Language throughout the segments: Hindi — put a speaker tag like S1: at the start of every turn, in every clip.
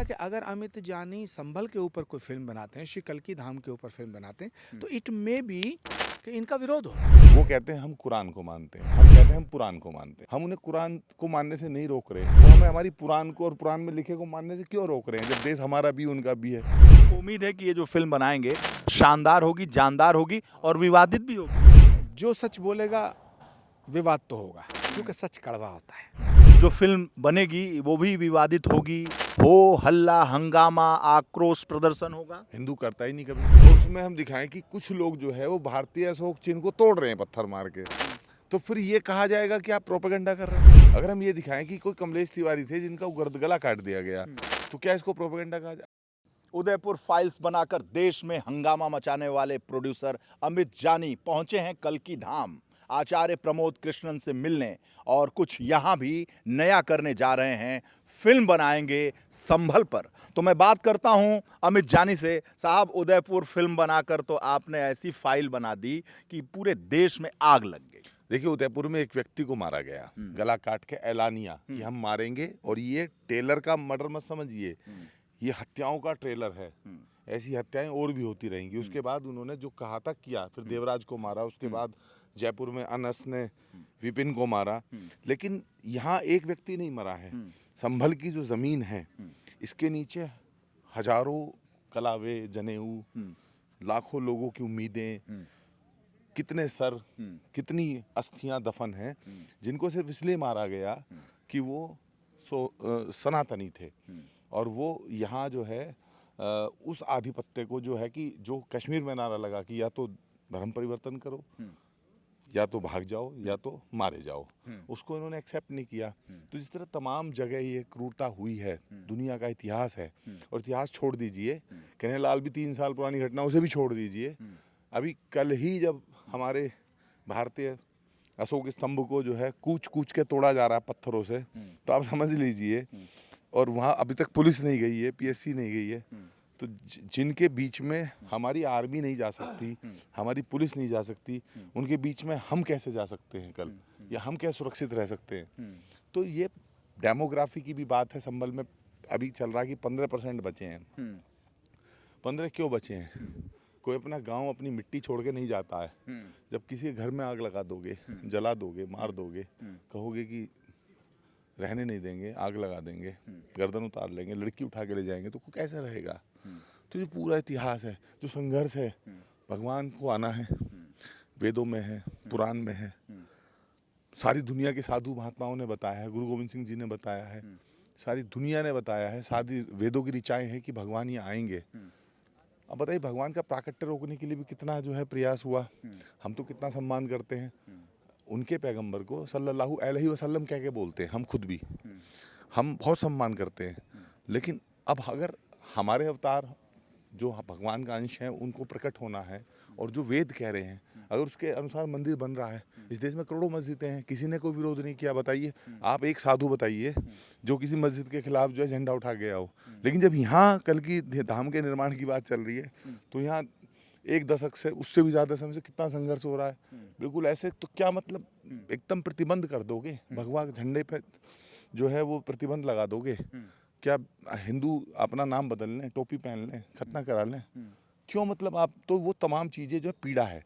S1: है कि अगर अमित जानी संभल के ऊपर कोई फिल्म बनाते हैं, श्री कल्की धाम के ऊपर फिल्म बनाते हैं, तो इट मे बी कि इनका विरोध हो।
S2: वो कहते हैं हम कुरान को मानते हैं, हम कहते हैं हम पुराण को मानते हैं। हम उन्हें कुरान को मानने से नहीं रोक रहे, तो हमें हमारी पुराण को और पुराण में लिखे को मानने से क्यों रोक रहे हैं, जब देश हमारा भी उनका भी है।
S3: उम्मीद है कि ये जो फिल्म बनाएंगे शानदार होगी, जानदार होगी और विवादित भी होगी।
S1: जो सच बोलेगा विवाद तो होगा, क्योंकि सच कड़वा होता है।
S3: जो फिल्म बनेगी वो भी विवादित होगी, हो हल्ला हंगामा आक्रोश प्रदर्शन होगा।
S2: हिंदू करता ही नहीं कभी। तो उसमें हम दिखाएं कि कुछ लोग जो है वो भारतीय अशोक चिन्ह को तोड़ रहे हैं पत्थर मार के, तो फिर ये कहा जाएगा कि आप प्रोपेगेंडा कर रहे हैं। अगर हम ये दिखाएं कि कोई कमलेश तिवारी थे जिनका गला काट दिया गया, तो क्या इसको प्रोपेगेंडा कहा जाए?
S3: उदयपुर फाइल्स बनाकर देश में हंगामा मचाने वाले प्रोड्यूसर अमित जानी पहुंचे हैं कल्की धाम आचार्य प्रमोद कृष्णन से मिलने, और कुछ यहां भी नया करने जा रहे हैं। फिल्म बनाएंगे संभल पर। तो मैं बात करता हूं अमित जानी से। साहब, उदयपुर फिल्म बनाकर तो आपने ऐसी फाइल बना दी कि पूरे देश में आग लग गई।
S2: देखिए, उदयपुर में एक व्यक्ति को मारा गया, गला काट के ऐलानिया कि हम मारेंगे, और ये टेलर का मर्डर मत समझिए, ये हत्याओं का ट्रेलर है। ऐसी हत्याएं और भी होती रहेंगी। उसके बाद उन्होंने जो कहा था किया, फिर देवराज को मारा, उसके बाद जयपुर में अनस ने विपिन को मारा। लेकिन यहाँ एक व्यक्ति नहीं मरा है। संभल की जो जमीन है, इसके नीचे हजारों कलावे, जनेऊ, लाखों लोगों की उम्मीदें, कितने सर, कितनी अस्थियां दफन हैं, जिनको सिर्फ इसलिए मारा गया कि वो सनातनी थे। और वो यहाँ जो है उस आधिपत्य को जो है कि जो कश्मीर में नारा लगा कि या तो धर्म परिवर्तन करो, या तो भाग जाओ, या तो मारे जाओ, उसको इन्होंने एक्सेप्ट नहीं किया। तो जिस तरह तमाम जगह ये क्रूरता हुई है, दुनिया का इतिहास है, और इतिहास छोड़ दीजिए, कन्हैयालाल भी 3 साल पुरानी घटना, उसे भी छोड़ दीजिए। अभी कल ही जब हमारे भारतीय अशोक स्तंभ को जो है कूच कूच के तोड़ा जा रहा है पत्थरों से, तो आप समझ लीजिए। और वहाँ अभी तक पुलिस नहीं गई है, पीएससी नहीं गई है। तो जिनके बीच में हमारी आर्मी नहीं जा सकती, हमारी पुलिस नहीं जा सकती, उनके बीच में हम कैसे जा सकते हैं कल, या हम कैसे सुरक्षित रह सकते हैं? तो ये डेमोग्राफी की भी बात है। संभल में अभी चल रहा है कि 15% बचे हैं। 15 क्यों बचे हैं? कोई अपना गांव, अपनी मिट्टी छोड़ के नहीं जाता है। जब किसी के घर में आग लगा दोगे, जला दोगे, मार दोगे, कहोगे कि रहने नहीं देंगे, आग लगा देंगे, गर्दन उतार लेंगे, लड़की उठा के ले जाएंगे, तो कैसे रहेगा? तो ये पूरा इतिहास है, जो संघर्ष है। भगवान को आना है, वेदों में है, पुराण में है, सारी दुनिया के साधु महात्माओं ने बताया है, गुरु गोविंद सिंह जी ने बताया है, सारी दुनिया ने बताया है, सारी वेदों की ऋचाएं हैं कि भगवान ये आएंगे। अब बताइए, भगवान का प्राकट्य रोकने के लिए भी कितना जो है प्रयास हुआ। हम तो कितना सम्मान करते हैं उनके पैगंबर को, सल्लल्लाहु अलैहि वसल्लम कह के बोलते हैं हम खुद भी, हम बहुत सम्मान करते हैं। लेकिन अब अगर हमारे अवतार जो भगवान का अंश है, उनको प्रकट होना है, और जो वेद कह रहे हैं, अगर उसके अनुसार मंदिर बन रहा है, इस देश में करोड़ों मस्जिदें हैं, किसी ने कोई विरोध नहीं किया। बताइए, आप एक साधु बताइए जो किसी मस्जिद के खिलाफ जो है झंडा उठा गया हो। लेकिन जब यहाँ कल्की धाम के निर्माण की बात चल रही है, तो यहाँ 1 दशक से, उससे भी ज़्यादा समय से कितना संघर्ष हो रहा है। बिल्कुल ऐसे तो क्या मतलब एकदम प्रतिबंध कर दोगे, भगवा झंडे पे जो है वो प्रतिबंध लगा दोगे? क्या हिंदू अपना नाम बदल लें, टोपी पहन लें, खतना करा लें? क्यों? मतलब आप तो वो तमाम चीज़ें जो है पीड़ा है।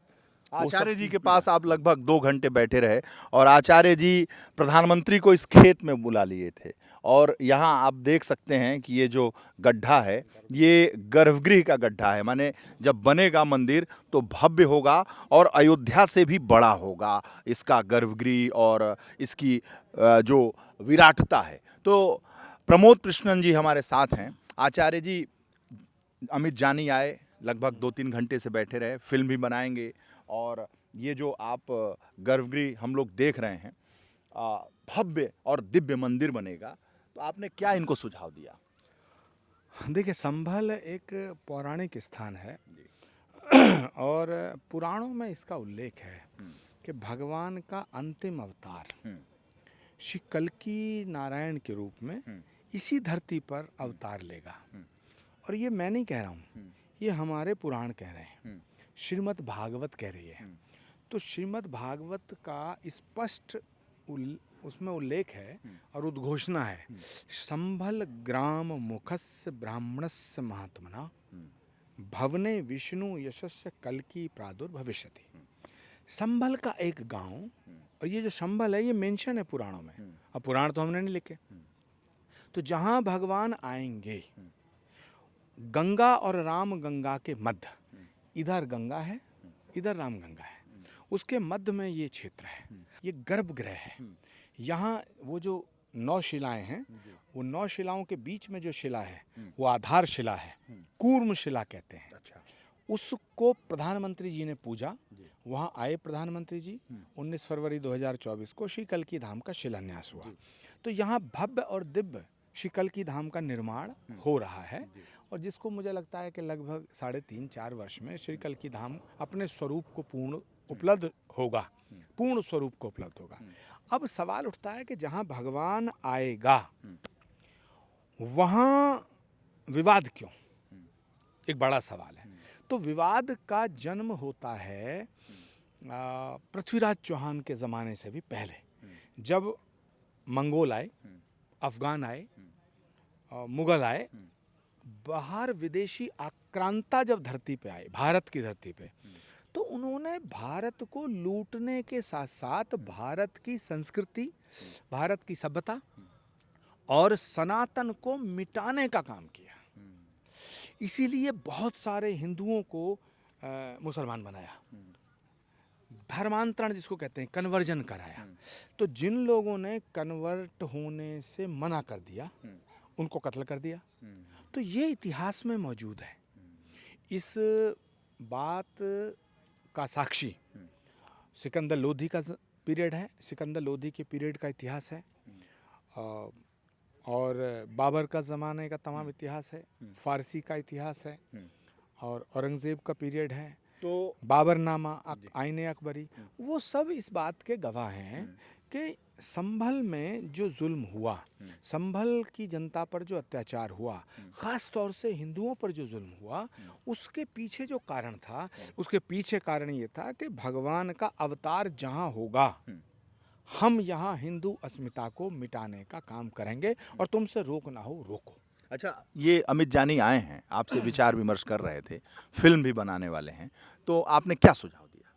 S3: आचार्य जी के पास आप लगभग 2 घंटे बैठे रहे, और आचार्य जी प्रधानमंत्री को इस खेत में बुला लिए थे। और यहाँ आप देख सकते हैं कि ये जो गड्ढा है, ये गर्भगृह का गड्ढा है। माने जब बनेगा मंदिर तो भव्य होगा और अयोध्या से भी बड़ा होगा इसका गर्भगृह और इसकी जो विराटता है। तो प्रमोद कृष्णन जी हमारे साथ हैं। आचार्य जी, अमित जानी आए, लगभग 2-3 घंटे से बैठे रहे, फिल्म भी बनाएंगे, और ये जो आप गर्भगृह हम लोग देख रहे हैं, भव्य और दिव्य मंदिर बनेगा। तो आपने क्या इनको सुझाव दिया?
S1: देखिए, संभल एक पौराणिक स्थान है, और पुराणों में इसका उल्लेख है कि भगवान का अंतिम अवतार श्री कल्की नारायण के रूप में इसी धरती पर अवतार लेगा। और ये मैं नहीं कह रहा हूँ, ये हमारे पुराण कह रहे हैं, श्रीमद् भागवत कह रही है। तो श्रीमद् भागवत का स्पष्ट उसमें उल्लेख है और उद्घोषणा है, संभल ग्राम मुखस्य ब्राह्मणस्य महात्मना भवने विष्णु यशस्य कल्कि प्रादुर्भविष्यति। संभल का एक गांव, और ये जो संभल है ये मेंशन है पुराणों में, अब पुराण तो हमने नहीं लिखे, तो जहां भगवान आएंगे गंगा और राम गंगा के मध्य, इधर गंगा है इधर राम गंगा है, उसके मध्य में ये क्षेत्र है, ये गर्भगृह है। यहाँ वो जो 9 शिलाएं हैं, वो 9 शिलाओं के बीच में जो शिला है वो आधार शिला है, कूर्म शिला कहते हैं। उसको प्रधानमंत्री जी ने पूजा, वहाँ आए प्रधानमंत्री जी, 19 फरवरी 2024 को श्री कल्कि धाम का शिलान्यास हुआ। तो यहाँ भव्य और दिव्य श्री कल्कि धाम का निर्माण हो रहा है, और जिसको मुझे लगता है कि लगभग 3.5-4 वर्ष में श्री कल्कि धाम अपने स्वरूप को पूर्ण उपलब्ध होगा, पूर्ण स्वरूप को उपलब्ध होगा। अब सवाल उठता है कि जहाँ भगवान आएगा वहाँ विवाद क्यों, एक बड़ा सवाल है। तो विवाद का जन्म होता है पृथ्वीराज चौहान के ज़माने से भी पहले, जब मंगोल आए, अफगान आए, मुगल आए, बाहर विदेशी आक्रांता जब धरती पे आए, भारत की धरती पे, तो उन्होंने भारत को लूटने के साथ साथ भारत की संस्कृति, भारत की सभ्यता और सनातन को मिटाने का काम किया। इसीलिए बहुत सारे हिंदुओं को मुसलमान बनाया, धर्मांतरण जिसको कहते हैं, कन्वर्जन कराया। तो जिन लोगों ने कन्वर्ट होने से मना कर दिया उनको कत्ल कर दिया। तो ये इतिहास में मौजूद है। इस बात का साक्षी सिकंदर लोधी का पीरियड है, सिकंदर लोधी के पीरियड का इतिहास है, और बाबर का ज़माने का तमाम इतिहास है, फारसी का इतिहास है, और औरंगज़ेब का पीरियड है, तो बाबरनामा, आईने अकबरी, वो सब इस बात के गवाह हैं कि संभल में जो जुल्म हुआ, संभल की जनता पर जो अत्याचार हुआ, ख़ास तौर से हिंदुओं पर जो जुल्म हुआ, उसके पीछे जो कारण था, उसके पीछे कारण ये था कि भगवान का अवतार जहाँ होगा हम यहाँ हिंदू अस्मिता को मिटाने का काम करेंगे, और तुमसे रोक ना हो रोको।
S3: अच्छा, ये अमित जानी आए हैं, आपसे विचार विमर्श कर रहे थे, फिल्म भी बनाने वाले हैं, तो आपने क्या सुझाव दिया?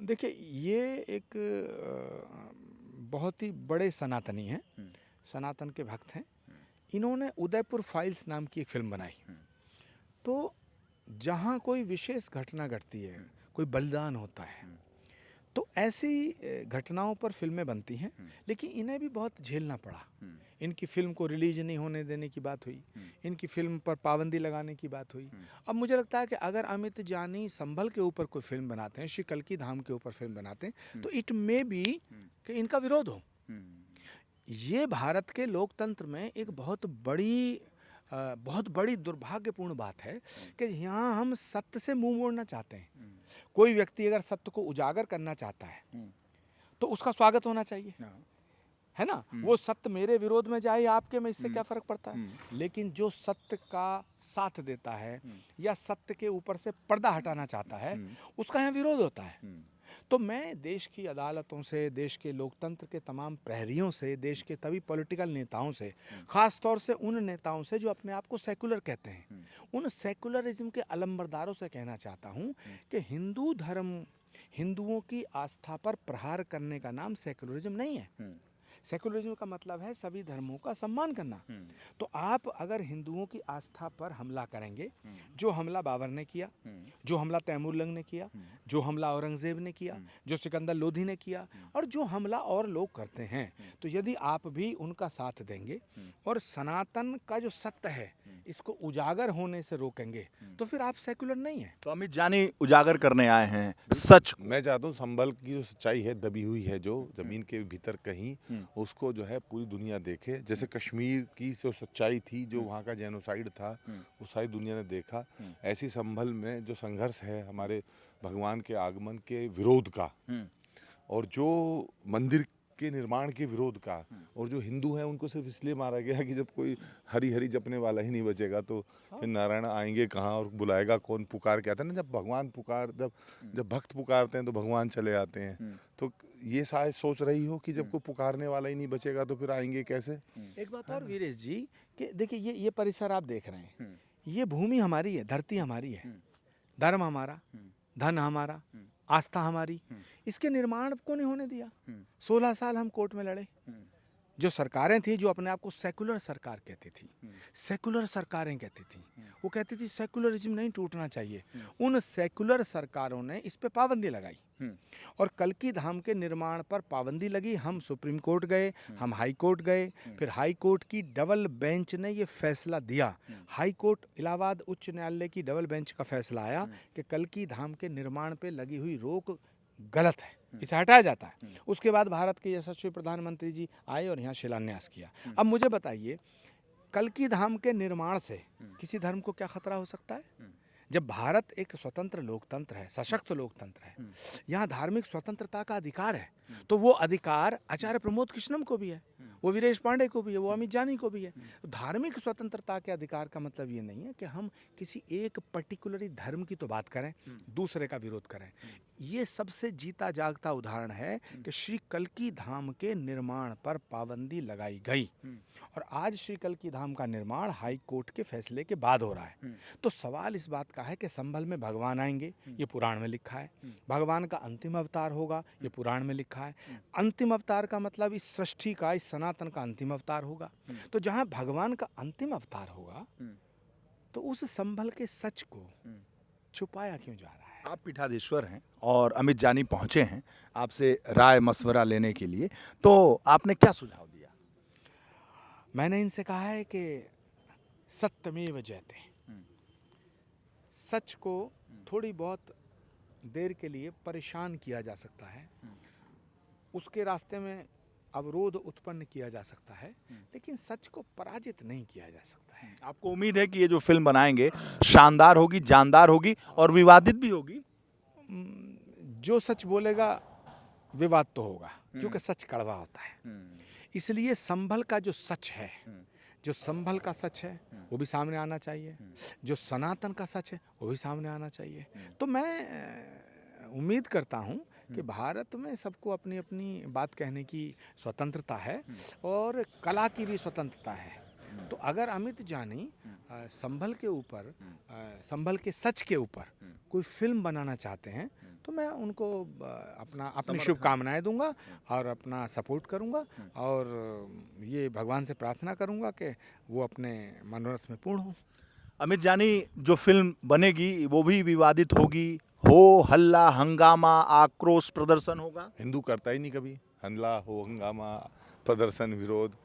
S1: देखिए, ये एक बहुत ही बड़े सनातनी हैं, सनातन के भक्त हैं। इन्होंने उदयपुर फाइल्स नाम की एक फिल्म बनाई। तो जहाँ कोई विशेष घटना घटती है, कोई बलिदान होता है, तो ऐसी घटनाओं पर फिल्में बनती हैं, लेकिन इन्हें भी बहुत झेलना पड़ा। इनकी फिल्म को रिलीज नहीं होने देने की बात हुई, इनकी फिल्म पर पाबंदी लगाने की बात हुई। अब मुझे लगता है कि अगर अमित जानी संभल के ऊपर कोई फिल्म बनाते हैं, श्री कल्कि धाम के ऊपर फिल्म बनाते हैं, तो इट मे बी कि इनका विरोध हो। ये भारत के लोकतंत्र में एक बहुत बड़ी दुर्भाग्यपूर्ण बात है कि यहाँ हम सत्य से मुंह मोड़ना चाहते हैं। कोई व्यक्ति अगर सत्य को उजागर करना चाहता है तो उसका स्वागत होना चाहिए, है ना। वो सत्य मेरे विरोध में जाए आपके में, इससे क्या फर्क पड़ता है। लेकिन जो सत्य का साथ देता है या सत्य के ऊपर से पर्दा हटाना चाहता है, उसका यहाँ विरोध होता है। तो मैं देश की अदालतों से, देश के लोकतंत्र के तमाम प्रहरियों से, देश के तभी पॉलिटिकल नेताओं से, ख़ास तौर से उन नेताओं से जो अपने आप को सेकुलर कहते हैं, उन सेकुलरिज्म के अलंबरदारों से कहना चाहता हूँ कि हिंदू धर्म, हिंदुओं की आस्था पर प्रहार करने का नाम सेकुलरिज्म नहीं है। सेकुलरिज्म का मतलब है सभी धर्मों का सम्मान करना। तो आप अगर हिंदुओं की आस्था पर हमला करेंगे, जो हमला बाबर ने किया, जो हमला तैमूरलंग ने किया, जो हमला औरंगज़ेब ने किया, जो सिकंदर लोधी ने किया, और जो हमला और लोग करते हैं, तो यदि आप भी उनका साथ देंगे और सनातन का जो सत्य है इसको उजागर होने से रोकेंगे, तो फिर आप सेकुलर नहीं हैं।
S3: तो अमित जानी उजागर करने आए हैं सच।
S2: मैं चाहता हूँ संभल की जो सच्चाई है, दबी हुई है जो जमीन के भीतर कहीं, उसको जो है पूरी दुनिया देखे। जैसे कश्मीर की जो सच्चाई थी, जो वहाँ का जेनोसाइड था, वो सारी दुनिया ने देखा। ऐसी संभल में जो संघर्ष है हमारे भगवान के आगमन के विरोध का, और जो मंदिर के निर्माण के विरोध का। और जो हिंदू हैं उनको सिर्फ इसलिए मारा गया कि जब कोई हरी हरी जपने वाला ही नहीं बचेगा तो फिर नारायण आएंगे कहाँ और बुलाएगा कौन। पुकार के आता है ना, जब भगवान जब भक्त पुकारते हैं तो भगवान चले आते हैं। तो ये शायद सोच रही हो कि जब कोई पुकारने वाला ही नहीं बचेगा तो फिर आएंगे कैसे।
S1: एक बात और वीरेश जी, कि देखिए ये परिसर आप देख रहे हैं, ये भूमि हमारी है, धरती हमारी है, धर्म हमारा, धन हमारा, आस्था हमारी। इसके निर्माण को नहीं होने दिया। 16 साल हम कोर्ट में लड़े। जो सरकारें थी जो अपने आप को सेकुलर सरकार कहती थी, सेकुलर सरकारें कहती थी, वो कहती थी सेकुलरिज्म नहीं टूटना चाहिए। उन सेकुलर सरकारों ने इस पे पाबंदी लगाई और कल्की धाम के निर्माण पर पाबंदी लगी। हम सुप्रीम कोर्ट गए, हम हाई कोर्ट गए, फिर हाई कोर्ट की डबल बेंच ने ये फैसला दिया। हाई कोर्ट इलाहाबाद उच्च न्यायालय की डबल बेंच का फैसला आया कि कल्की धाम के निर्माण पे लगी हुई रोक गलत है, इसे हटाया जाता है। उसके बाद भारत के यशस्वी प्रधानमंत्री जी आए और यहाँ शिलान्यास किया। अब मुझे बताइए, कल्की धाम के निर्माण से किसी धर्म को क्या खतरा हो सकता है? जब भारत एक स्वतंत्र लोकतंत्र है, सशक्त लोकतंत्र है, यहाँ धार्मिक स्वतंत्रता का अधिकार है, तो वो अधिकार आचार्य प्रमोद कृष्णम को भी है, वो वीरेश पांडे को भी है, वो अमित जानी को भी है। तो धार्मिक स्वतंत्रता के अधिकार का मतलब ये नहीं है कि हम किसी एक पर्टिकुलरी धर्म की तो बात करें, दूसरे का विरोध करें। ये सबसे जीता जागता उदाहरण है कि श्री कल्की धाम के निर्माण पर पाबंदी लगाई गई और आज श्री कल्की धाम का निर्माण हाई कोर्ट के फैसले के बाद हो रहा है। तो सवाल इस बात का है कि संभल में भगवान आएंगे, ये पुराण में लिखा है। भगवान का अंतिम अवतार होगा, ये पुराण में लिखा है। अंतिम अवतार का मतलब इस सृष्टि का, इस सनातन का अंतिम अवतार होगा। तो जहां भगवान का अंतिम अवतार होगा तो उस संभल के सच को छुपाया क्यों जा रहा है?
S3: आप पीठाधीश्वर हैं और अमित जानी पहुंचे हैं आपसे राय मशवरा लेने के लिए, तो आपने क्या सुझाव दिया?
S1: मैंने इनसे कहा है कि सत्यमेव जयते, सच को थोड़ी बहुत देर के लिए परेशान किया जा सकता है, उसके रास्ते में अवरोध उत्पन्न किया जा सकता है, लेकिन सच को पराजित नहीं किया जा सकता है।
S3: आपको उम्मीद है कि ये जो फिल्म बनाएंगे शानदार होगी, जानदार होगी और विवादित भी होगी?
S1: जो सच बोलेगा विवाद तो होगा, क्योंकि सच कड़वा होता है। इसलिए संभल का जो सच है, जो संभल का सच है वो भी सामने आना चाहिए, जो सनातन का सच है वो भी सामने आना चाहिए। तो मैं उम्मीद करता हूँ कि भारत में सबको अपनी अपनी बात कहने की स्वतंत्रता है और कला की भी स्वतंत्रता है। तो अगर अमित जानी संभल के ऊपर, संभल के सच के ऊपर कोई फिल्म बनाना चाहते हैं तो मैं उनको अपनी शुभकामनाएं दूंगा और अपना सपोर्ट करूंगा और ये भगवान से प्रार्थना करूंगा कि वो अपने मनोरथ में पूर्ण हो।
S3: अमित जानी, जो फिल्म बनेगी वो भी विवादित होगी, हो हल्ला हंगामा आक्रोश प्रदर्शन होगा?
S2: हिंदू करता ही नहीं कभी हल्ला हो हंगामा प्रदर्शन विरोध।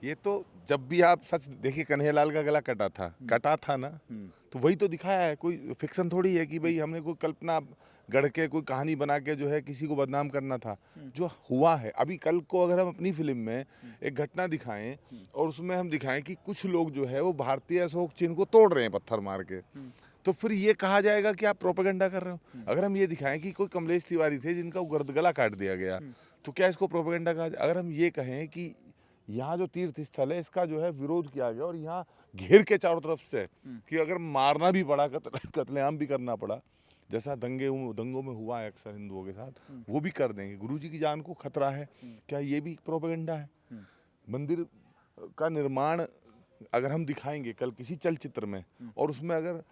S2: ये तो जब भी आप सच देखिए, कन्हैयालाल का गला कटा था ना, तो वही तो दिखाया है। कोई फिक्शन थोड़ी है कि भाई हमने कोई कल्पना गढ़ के कोई कहानी बना के जो है किसी को बदनाम करना था। जो हुआ है, अभी कल को अगर हम अपनी फिल्म में एक घटना दिखाएं और उसमें हम दिखाएं कि कुछ लोग जो है वो भारतीय अशोक चिन्ह को तोड़ रहे हैं पत्थर मार के, तो फिर ये कहा जाएगा कि आप प्रोपेगेंडा कर रहे हो। अगर हम ये दिखाएं कि कोई कमलेश तिवारी थे जिनका गला काट दिया गया, तो क्या इसको प्रोपेगेंडा कहा जाए? अगर हम ये कहें कि यहाँ जो तीर्थ स्थल है इसका जो है विरोध किया गया और यहाँ घेर के चारों तरफ से कि अगर मारना भी पड़ा, कत्लेआम भी करना पड़ा, जैसा दंगों में हुआ है अक्सर हिंदुओं के साथ, वो भी कर देंगे, गुरुजी की जान को खतरा है, क्या ये भी प्रोपेगेंडा है? मंदिर का निर्माण अगर हम दिखाएंगे कल किसी चलचित्र में और उसमें अगर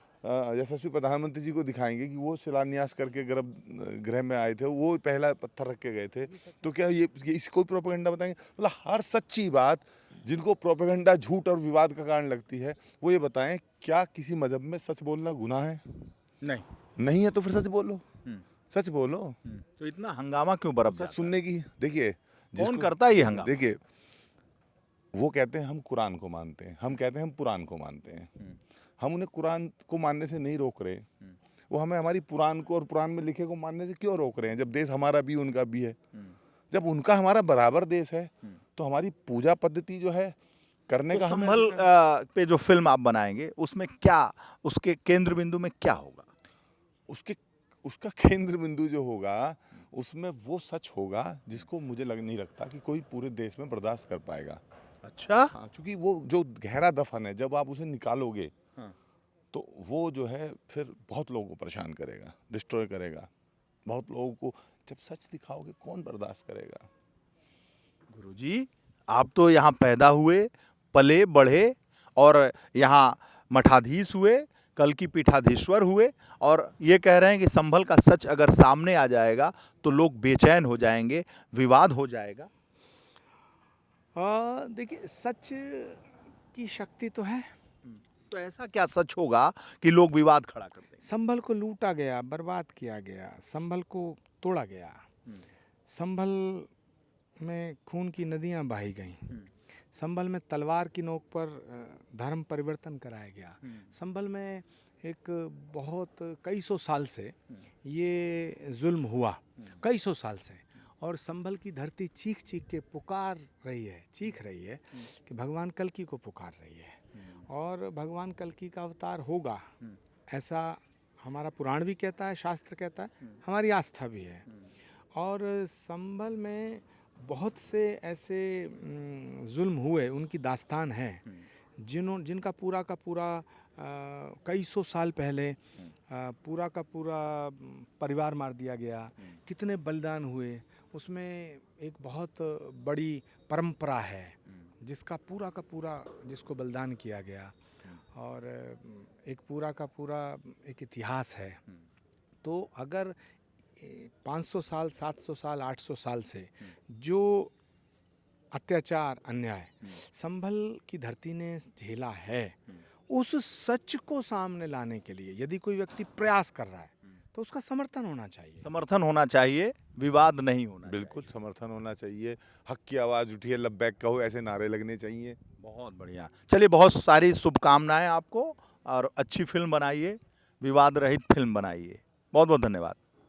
S2: यशस्वी प्रधानमंत्री जी को दिखाएंगे कि वो शिलान्यास करके गर्भगृह में आए थे, वो पहला पत्थर रख के गए थे, तो क्या ये इसको प्रोपेगेंडा बताएंगे? मतलब हर सच्ची बात जिनको प्रोपेगेंडा, झूठ और विवाद का कारण लगती है, वो ये बताएं क्या किसी मजहब में सच बोलना गुनाह है? नहीं है तो फिर सच बोलो, सच बोलो।
S3: तो इतना हंगामा क्यों बरप
S2: सच सुनने की? देखिए
S3: कौन करता है ये हंगामा?
S2: देखिए, वो कहते हैं हम कुरान को मानते हैं, हम कहते हैं हम पुराण को मानते हैं। हम उन्हें कुरान को मानने से नहीं रोक रहे, वो हमें हमारी पुराण को और पुराण में लिखे को मानने से क्यों रोक रहे हैं? जब देश हमारा भी उनका भी है, जब उनका हमारा बराबर देश है, तो हमारी पूजा पद्धति जो है करने
S3: तो
S2: का
S3: संभल पे जो फिल्म आप बनाएंगे उसमें क्या, उसके केंद्र बिंदु में क्या होगा?
S2: उसका केंद्र बिंदु जो होगा उसमें वो सच होगा जिसको मुझे नहीं लगता कि कोई पूरे देश में बर्दाश्त कर पाएगा।
S3: अच्छा।
S2: हाँ, क्योंकि वो जो गहरा दफन है, जब आप उसे निकालोगे
S3: हाँ।
S2: तो वो जो है फिर बहुत लोगों को परेशान करेगा, डिस्ट्रॉय करेगा। बहुत लोगों को जब सच दिखाओगे कौन बर्दाश्त करेगा।
S3: गुरुजी, आप तो यहाँ पैदा हुए, पले बढ़े और यहाँ मठाधीश हुए, कल की पीठाधीश्वर हुए और ये कह रहे हैं कि संभल का सच अगर सामने आ जाएगा तो लोग बेचैन हो जाएंगे, विवाद हो जाएगा।
S1: देखिए, सच की शक्ति तो है।
S3: तो ऐसा क्या सच होगा कि लोग विवाद खड़ा कर देंगे?
S1: संभल को लूटा गया, बर्बाद किया गया, संभल को तोड़ा गया, संभल में खून की नदियां बहाई गईं, संभल में तलवार की नोक पर धर्म परिवर्तन कराया गया, संभल में एक बहुत कई सौ साल से ये जुल्म हुआ, कई सौ साल से, और संभल की धरती चीख चीख के पुकार रही है, चीख रही है कि भगवान कल्कि को पुकार रही है और भगवान कल्कि का अवतार होगा, ऐसा हमारा पुराण भी कहता है, शास्त्र कहता है, हमारी आस्था भी है। और संभल में बहुत से ऐसे जुल्म हुए, उनकी दास्तान है, जिनका पूरा का पूरा कई सौ साल पहले पूरा का पूरा परिवार मार दिया गया, कितने बलिदान हुए, उसमें एक बहुत बड़ी परंपरा है जिसका पूरा का पूरा, जिसको बलिदान किया गया, और एक पूरा का पूरा एक इतिहास है। तो अगर 500 साल, 700 साल, 800 साल से जो अत्याचार, अन्याय संभल की धरती ने झेला है, उस सच को सामने लाने के लिए यदि कोई व्यक्ति प्रयास कर रहा है तो उसका समर्थन होना चाहिए।
S3: समर्थन होना चाहिए, विवाद नहीं होना चाहिए।
S2: बिल्कुल समर्थन होना चाहिए। हक की आवाज़ उठिए, लब्बैक कहो, ऐसे नारे लगने चाहिए।
S3: बहुत बढ़िया। चलिए, बहुत सारी शुभकामनाएं आपको और अच्छी फिल्म बनाइए, विवाद रहित फिल्म बनाइए। बहुत बहुत धन्यवाद।